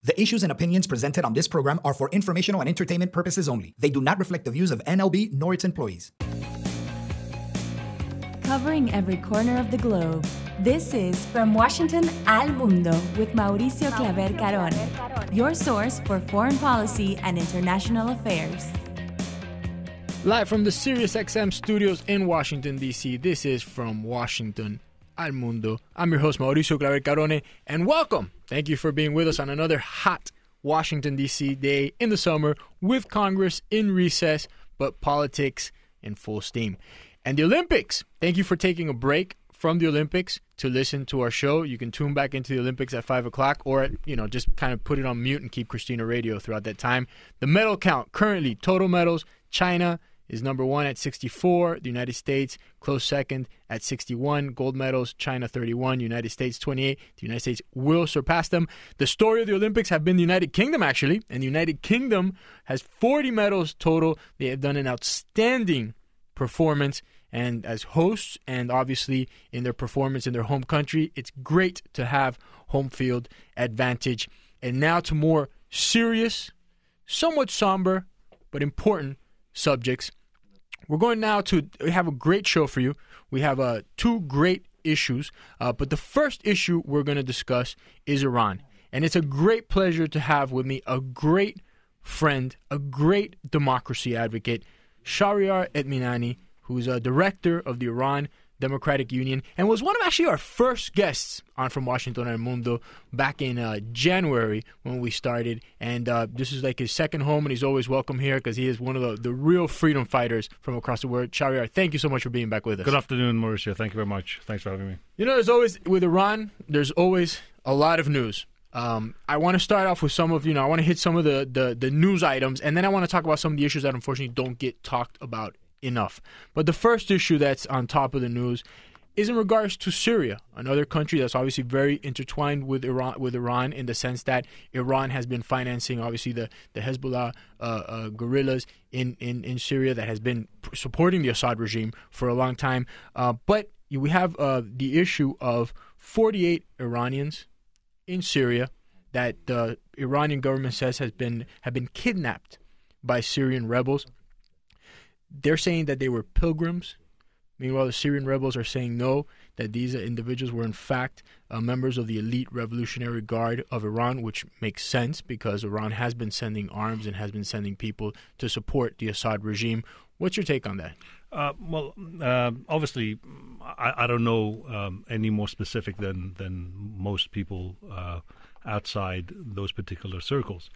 The issues and opinions presented on this program are for informational and entertainment purposes only. They do not reflect the views of NLB nor its employees. Covering every corner of the globe, this is From Washington al Mundo with Mauricio Claver Carone, your source for foreign policy and international affairs. Live from the SiriusXM studios in Washington, D.C., this is From Washington al Mundo. I'm your host, Mauricio Claver Carone, and welcome. Thank you for being with us on another hot Washington, D.C. day in the summer with Congress in recess, but politics in full steam. And the Olympics. Thank you for taking a break from the Olympics to listen to our show. You can tune back into the Olympics at 5 o'clock or, just kind of put it on mute and keep Christina Radio throughout that time. The medal count currently, total medals, China is number 1 at 64. The United States, close second at 61. Gold medals, China 31, United States 28. The United States will surpass them. The story of the Olympics have been the United Kingdom, actually. And the United Kingdom has 40 medals total. They have done an outstanding performance. And as hosts, and obviously in their performance in their home country, it's great to have home field advantage. And now to more serious, somewhat somber, but important subjects. We're going now to have a great show for you. We have two great issues, but the first issue we're going to discuss is Iran. And it's a great pleasure to have with me a great friend, a great democracy advocate, Shahriar Etminani, who's a director of the Iran Democratic Union and was one of actually our first guests on From Washington al Mundo back in January when we started. And this is like his second home, and he's always welcome here because he is one of the real freedom fighters from across the world. Shahriar, thank you so much for being back with us. Good afternoon, Mauricio. Thank you very much. Thanks for having me. There's always, with Iran, there's always a lot of news. I want to start off with some of, I want to hit some of the news items, and then I want to talk about some of the issues that unfortunately don't get talked about enough. But the first issue that's on top of the news is in regards to Syria, another country that's obviously very intertwined with Iran in the sense that Iran has been financing obviously the Hezbollah guerrillas in Syria that has been supporting the Assad regime for a long time. But we have the issue of 48 Iranians in Syria that the Iranian government says have been kidnapped by Syrian rebels. They're saying that they were pilgrims. Meanwhile, the Syrian rebels are saying no, that these individuals were in fact members of the elite Revolutionary Guard of Iran, which makes sense because Iran has been sending arms and has been sending people to support the Assad regime. What's your take on that? Obviously, I don't know any more specific than most people outside those particular circles.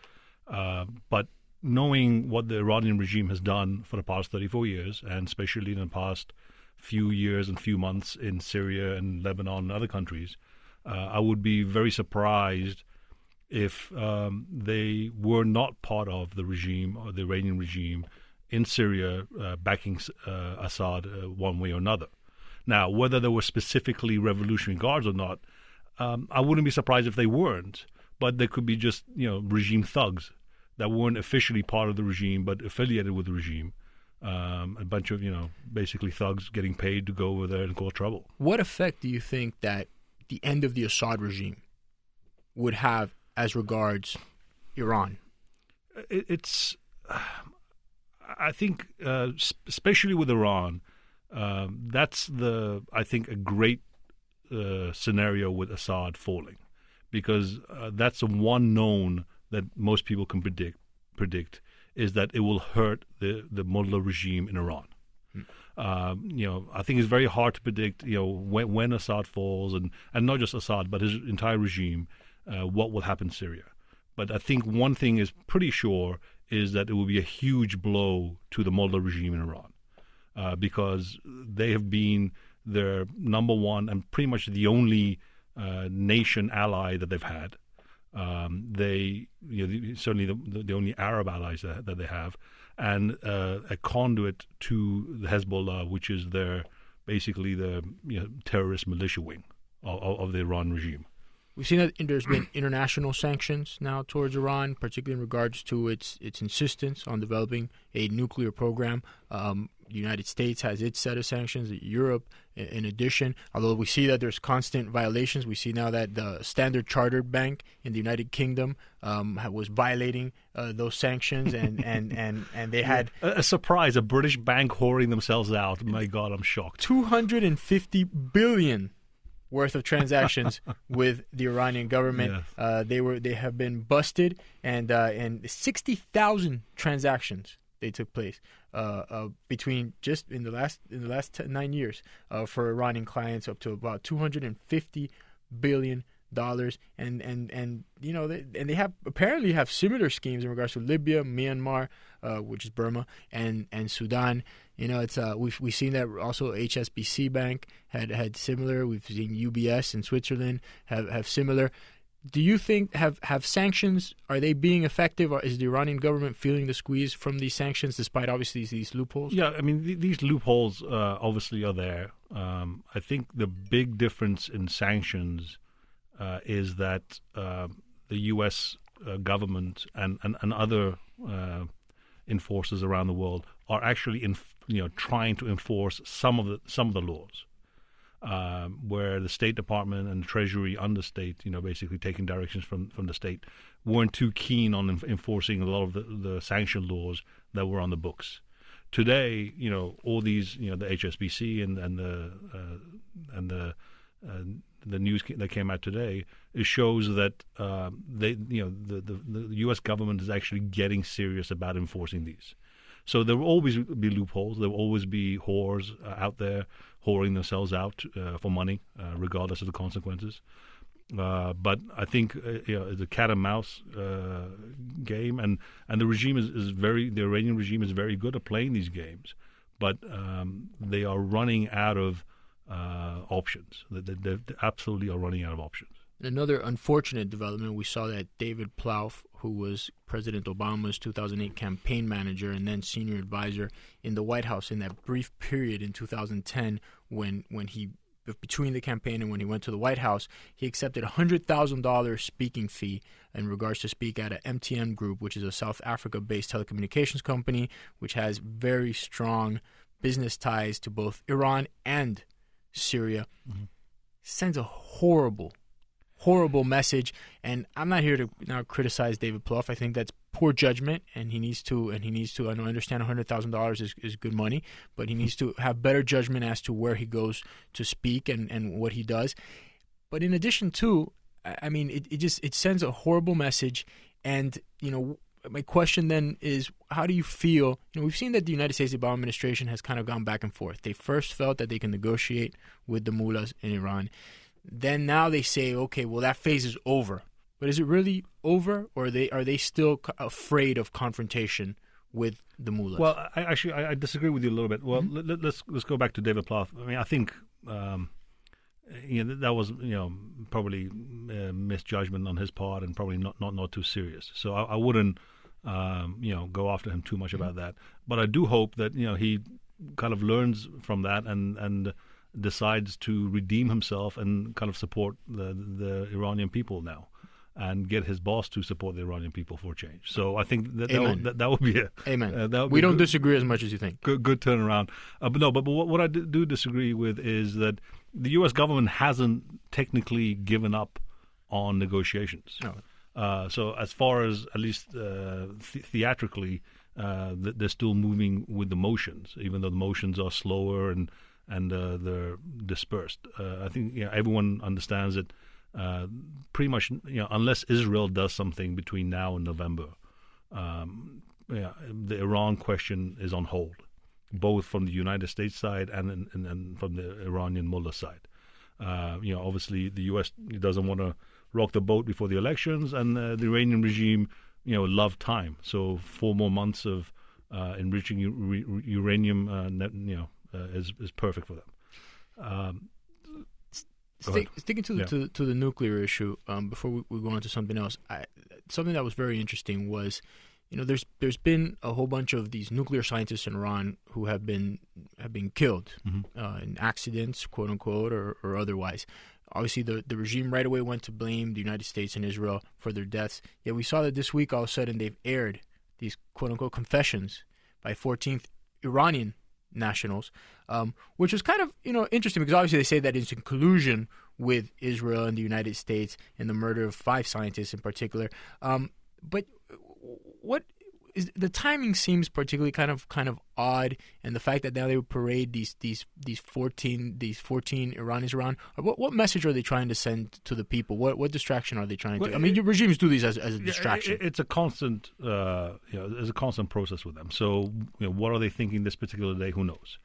But knowing what the Iranian regime has done for the past 34 years, and especially in the past few years and few months in Syria and Lebanon and other countries, I would be very surprised if they were not part of the regime or the Iranian regime in Syria backing Assad one way or another. Now, whether they were specifically Revolutionary Guards or not, I wouldn't be surprised if they weren't, but they could be just regime thugs that weren't officially part of the regime but affiliated with the regime. A bunch of, basically thugs getting paid to go over there and cause trouble. What effect do you think that the end of the Assad regime would have as regards Iran? I think, especially with Iran, that's I think, a great scenario with Assad falling, because that's the one known that most people can predict is that it will hurt the Mullah regime in Iran. I think it's very hard to predict, when Assad falls, and not just Assad, but his entire regime, what will happen in Syria. But I think one thing is pretty sure is that it will be a huge blow to the Mullah regime in Iran, because they have been their number one and pretty much the only nation ally that they've had. They certainly the only Arab allies that they have, and a conduit to the Hezbollah, which is basically the terrorist militia wing of the Iran regime. We've seen that there's been international sanctions now towards Iran, particularly in regards to its insistence on developing a nuclear program. The United States has its set of sanctions, Europe in addition, although we see that there's constant violations. We see now that the Standard Chartered Bank in the United Kingdom was violating those sanctions, and they had... A surprise, a British bank whoring themselves out. My God, I'm shocked. 250 billion worth of transactions with the Iranian government. Yes. They have been busted, and 60,000 transactions they took place between just in the last 9 years for Iranian clients, up to about $250 billion. And you know, they have apparently have similar schemes in regards to Libya, Myanmar, which is Burma, and Sudan. You know, it's we've seen that also HSBC Bank had similar. We've seen UBS in Switzerland have similar. Do you think have sanctions, are they being effective, or is the Iranian government feeling the squeeze from these sanctions despite obviously these loopholes? Yeah, I mean, these loopholes obviously are there. I think the big difference in sanctions is that the U.S. government and other enforcers around the world are actually trying to enforce some of the laws. Where the State Department and Treasury understate, basically taking directions from the state, weren't too keen on enforcing a lot of the sanction laws that were on the books. Today, all these, the HSBC and the news that came out today, it shows that the U.S. government is actually getting serious about enforcing these. So there will always be loopholes. There will always be whores out there whoring themselves out for money, regardless of the consequences. But I think it's a cat and mouse game, and the regime the Iranian regime is very good at playing these games, but they are running out of options. They absolutely are running out of options. Another unfortunate development, we saw that David Plouffe, who was President Obama's 2008 campaign manager and then senior advisor in the White House in that brief period in 2010 when he, between the campaign and when he went to the White House, he accepted a $100,000 speaking fee in regards to speak at a MTN Group, which is a South Africa-based telecommunications company, which has very strong business ties to both Iran and Syria. Mm-hmm. Sends a horrible message, and I'm not here to now criticize David Plouffe. I think that's poor judgment, and he needs to. I understand $100,000 is good money, but he needs to have better judgment as to where he goes to speak and what he does. But in addition to, I mean, it sends a horrible message, and my question then is, how do you feel? We've seen that the United States Obama administration has kind of gone back and forth. They first felt that they can negotiate with the mullahs in Iran. Then now they say, okay, well, that phase is over. But is it really over, or are they still afraid of confrontation with the mullahs? Well, I disagree with you a little bit. Well, mm-hmm. let's go back to David Plouffe. I mean, I think that was probably misjudgment on his part, and probably not too serious. So I wouldn't go after him too much about that. But I do hope that he kind of learns from that and decides to redeem himself and kind of support the Iranian people now, and get his boss to support the Iranian people for change. So I think that would be it. Amen. We don't disagree as much as you think. Good turnaround. But what I do disagree with is that the U.S. government hasn't technically given up on negotiations. No. So as far as at least theatrically, they're still moving with the motions, even though the motions are slower and they're dispersed. I think everyone understands that pretty much unless Israel does something between now and November, the Iran question is on hold, both from the United States side and from the Iranian mullah side. Obviously the U.S. doesn't want to rock the boat before the elections, and the Iranian regime love time. So 4 more months of enriching uranium is perfect for them. Sticking to the nuclear issue, before we go on to something else, something that was very interesting was, there's been a whole bunch of these nuclear scientists in Iran who have been killed in accidents, quote unquote, or otherwise. Obviously, the regime right away went to blame the United States and Israel for their deaths. Yet we saw that this week, all of a sudden, they've aired these quote unquote confessions by 14th Iranian nationals, which was kind of interesting because obviously they say that it's in collusion with Israel and the United States in the murder of 5 scientists in particular. But what is the timing seems particularly kind of odd, and the fact that now they would parade these 14 Iranians around. What message are they trying to send to the people? What distraction are they trying to? I mean, regimes do these as a distraction. It's a constant there's a constant process with them. So what are they thinking this particular day? Who knows?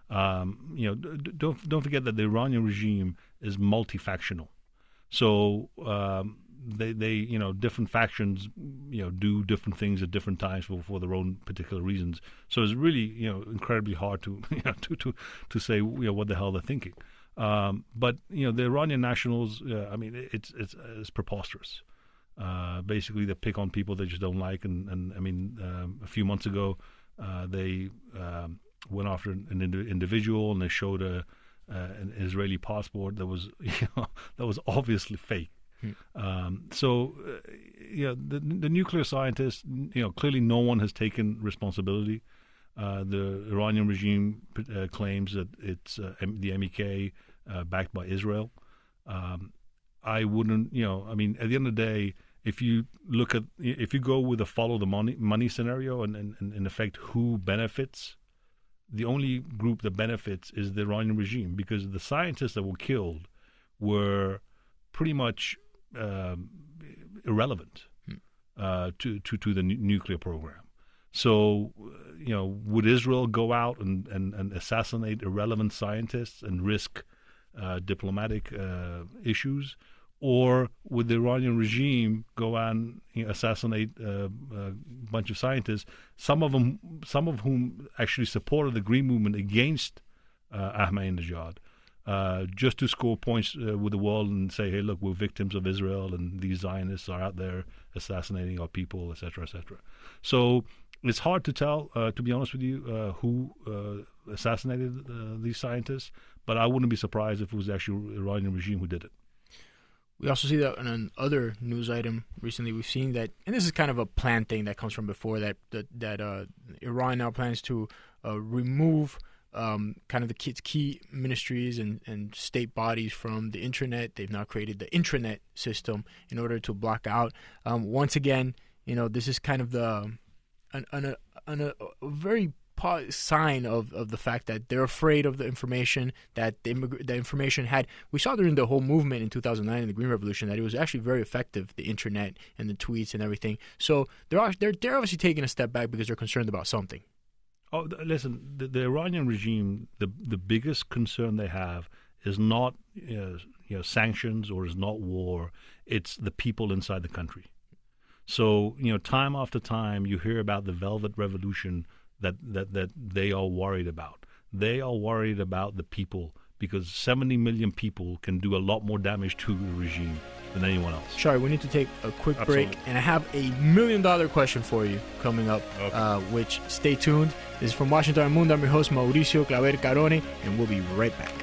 Don't forget that the Iranian regime is multifactional. So they different factions do different things at different times for their own particular reasons. So it's really incredibly hard to to say what the hell they're thinking. But the Iranian nationals, it's preposterous. Basically, they pick on people they just don't like, and a few months ago they went after an individual, and they showed an Israeli passport that was obviously fake. The nuclear scientists, clearly no one has taken responsibility. The Iranian regime claims that it's the MEK backed by Israel. I wouldn't, at the end of the day, if you go with a follow the money scenario and in effect who benefits, the only group that benefits is the Iranian regime, because the scientists that were killed were pretty much irrelevant to the nuclear program. So, would Israel go out and assassinate irrelevant scientists and risk diplomatic issues? Or would the Iranian regime go and assassinate a bunch of scientists, some of whom actually supported the Green Movement against Ahmadinejad, just to score points with the world and say, hey, look, we're victims of Israel and these Zionists are out there assassinating our people, et cetera, et cetera. So it's hard to tell, to be honest with you, who assassinated these scientists, but I wouldn't be surprised if it was actually the Iranian regime who did it. We also see that in another news item recently. We've seen that, and this is kind of a planned thing that comes from before, that Iran now plans to remove kind of the key ministries and state bodies from the internet. They've now created the intranet system in order to block out. Once again, this is kind of a very sign of the fact that they're afraid of the information that the information had. We saw during the whole movement in 2009 in the Green Revolution that it was actually very effective, the internet and the tweets and everything. So they're obviously taking a step back because they're concerned about something. Oh, listen, the Iranian regime, the biggest concern they have is not sanctions or is not war. It's the people inside the country. So time after time you hear about the Velvet Revolution that they are worried about. They are worried about the people because 70 million people can do a lot more damage to the regime than anyone else. Sorry, we need to take a quick Absolutely. break, and I have a $1 million question for you coming up, which stay tuned. This is from Washington Mundo. I'm your host, Mauricio Claver Carone, and we'll be right back.